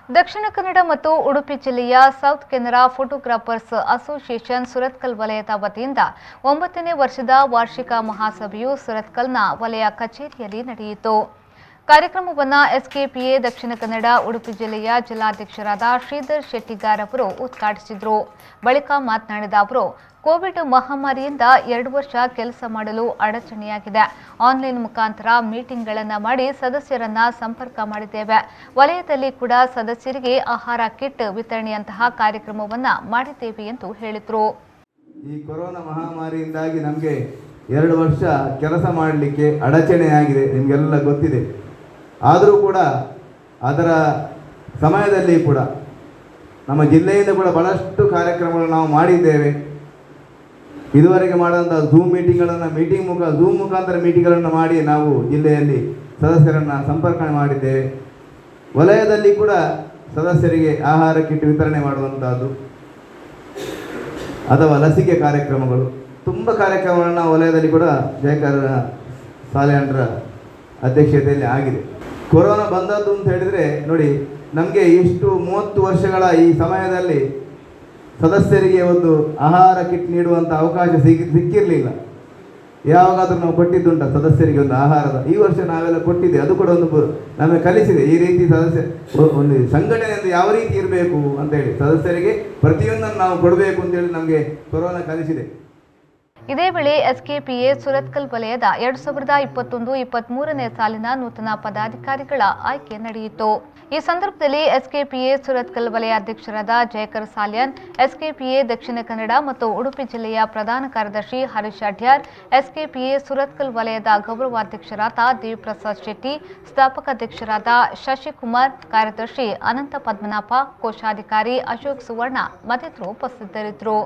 ದಕ್ಷಿಣ ಕನ್ನಡ ಮತ್ತು ಉಡುಪಿ ಜಿಲ್ಲೆಯ south Canara photographers association Surathkal ವಲಯದ ವತಿಯಿಂದ 9ನೇ ವರ್ಷದ ವಾರ್ಷಿಕ ಮಹಾಸಭೆಯು ಸುರತ್ಕಲ್ನ ವಲಯ ಕಚೇರಿಯಲ್ಲಿ ನಡೆಯಿತು. ಕಾರ್ಯಕ್ರಮವನ್ನು ಎಸ್ಕೆಪಿಎ ದಕ್ಷಿಣ ಕನ್ನಡ ಉಡುಪಿ ಜಿಲ್ಲೆಯ ಜಿಲ್ಲಾಧ್ಯಕ್ಷರಾದ ಶ್ರೀಧರ್ ಶೆಟ್ಟಿಗಾರ್ ಅವರು ಉದ್ಘಾಟಿಸಿದರು. ಬಳಿಕ ಮಾತನಾಡಿದ ಅವರು, ಕೋವಿಡ್ ಮಹಾಮಾರಿಯಿಂದ 2 ವರ್ಷ ಕೆಲಸ ಮಾಡಲು ಅಡಚಣೆಯಾಗಿದೆ. ಆನ್ಲೈನ್ ಮುಖಾಂತರ ಮೀಟಿಂಗ್ಗಳನ್ನು ಮಾಡಿ ಸದಸ್ಯರನ್ನ ಸಂಪರ್ಕ ಮಾಡಿದ್ದೇವೆ. ವಲಯದಲ್ಲಿ ಕೂಡ ಸದಸ್ಯರಿಗೆ ಆಹಾರ ಕಿಟ್ ವಿತರಣೆಯಂತಹ ಕಾರ್ಯಕ್ರಮವನ್ನು ಮಾಡಿದ್ದೇವೆ ಎಂದು ಹೇಳಿದರು. ಈ ಕೊರೋನಾ ಮಹಾಮಾರಿಯಿಂದಾಗಿ ನಮಗೆ 2 ವರ್ಷ ಕೆಲಸ ಮಾಡಲಿಕ್ಕೆ ಅಡಚಣೆಯಾಗಿದೆ, ನಿಮಗೆಲ್ಲ ಗೊತ್ತಿದೆ. ಆದರೂ ಕೂಡ ಅದರ ಸಮಯದಲ್ಲಿ ಕೂಡ ನಮ್ಮ ಜಿಲ್ಲೆಯಿಂದ ಕೂಡ ಬಹಳಷ್ಟು ಕಾರ್ಯಕ್ರಮಗಳು ನಾವು ಮಾಡಿದ್ದೇವೆ. ಇದುವರೆಗೆ ಮಾಡಿದಂಥ ಝೂಮ್ ಮುಖಾಂತರ ಮೀಟಿಂಗ್ಗಳನ್ನು ಮಾಡಿ ನಾವು ಜಿಲ್ಲೆಯಲ್ಲಿ ಸದಸ್ಯರನ್ನು ಸಂಪರ್ಕ ಮಾಡಿದ್ದೇವೆ. ವಲಯದಲ್ಲಿ ಕೂಡ ಸದಸ್ಯರಿಗೆ ಆಹಾರ ಕಿಟ್ ವಿತರಣೆ ಮಾಡುವಂಥದ್ದು ಅಥವಾ ಲಸಿಕೆ ಕಾರ್ಯಕ್ರಮಗಳು ತುಂಬ ಕಾರ್ಯಕ್ರಮಗಳನ್ನು ವಲಯದಲ್ಲಿ ಕೂಡ ಜಯಕರ್ ಸಾಲೆಂಡ್ರ ಅಧ್ಯಕ್ಷತೆಯಲ್ಲಿ ಆಗಿದೆ. ಕೊರೋನಾ ಬಂದದ್ದು ಅಂತ ಹೇಳಿದರೆ ನೋಡಿ, ನಮಗೆ ಇಷ್ಟು 30 ವರ್ಷಗಳ ಈ ಸಮಯದಲ್ಲಿ ಸದಸ್ಯರಿಗೆ ಒಂದು ಆಹಾರ ಕಿಟ್ ನೀಡುವಂಥ ಅವಕಾಶ ಸಿಕ್ಕಿರಲಿಲ್ಲ. ಯಾವಾಗಾದರೂ ನಾವು ಕೊಟ್ಟಿದ್ದುಂಟ ಸದಸ್ಯರಿಗೆ ಒಂದು ಆಹಾರದ? ಈ ವರ್ಷ ನಾವೆಲ್ಲ ಕೊಟ್ಟಿದ್ದೆ. ಅದು ಕೂಡ ಒಂದು ನಮಗೆ ಕಲಿಸಿದೆ ಈ ರೀತಿ ಒಂದು ಸಂಘಟನೆಯಿಂದ ಯಾವ ರೀತಿ ಇರಬೇಕು ಅಂತೇಳಿ, ಸದಸ್ಯರಿಗೆ ಪ್ರತಿಯೊಂದನ್ನು ನಾವು ಕೊಡಬೇಕು ಅಂತೇಳಿ ನಮಗೆ ಕೊರೋನಾ ಕಲಿಸಿದೆ. ಇದೇ ವೇಳೆ ಎಸ್ಕೆಪಿಎ ಸುರತ್ಕಲ್ ವಲಯದ 2021-23ನೇ ಸಾಲಿನ ನೂತನ ಪದಾಧಿಕಾರಿಗಳ ಆಯ್ಕೆ ನಡೆಯಿತು. ಈ ಸಂದರ್ಭದಲ್ಲಿ ಎಸ್ಕೆಪಿಎ ಸುರತ್ಕಲ್ ವಲಯ ಅಧ್ಯಕ್ಷರಾದ ಜಯಕರ್ ಸಾಲ್ಯನ್, ಎಸ್ಕೆಪಿಎ ದಕ್ಷಿಣ ಕನ್ನಡ ಮತ್ತು ಉಡುಪಿ ಜಿಲ್ಲೆಯ ಪ್ರಧಾನ ಕಾರ್ಯದರ್ಶಿ ಹರೀಶ್ ಅಡ್ಯಾರ್, ಎಸ್ಕೆಪಿಎ ಸುರತ್ಕಲ್ ವಲಯದ ಗೌರವಾಧ್ಯಕ್ಷರಾದ ದೇವಿಪ್ರಸಾದ್ ಶೆಟ್ಟಿ, ಸ್ಥಾಪಕಾಧ್ಯಕ್ಷರಾದ ಶಶಿಕುಮಾರ್, ಕಾರ್ಯದರ್ಶಿ ಅನಂತ ಪದ್ಮನಾಭ, ಕೋಶಾಧಿಕಾರಿ ಅಶೋಕ್ ಸುವರ್ಣ ಮತ್ತಿತರರು ಉಪಸ್ಥಿತರಿದ್ದರು.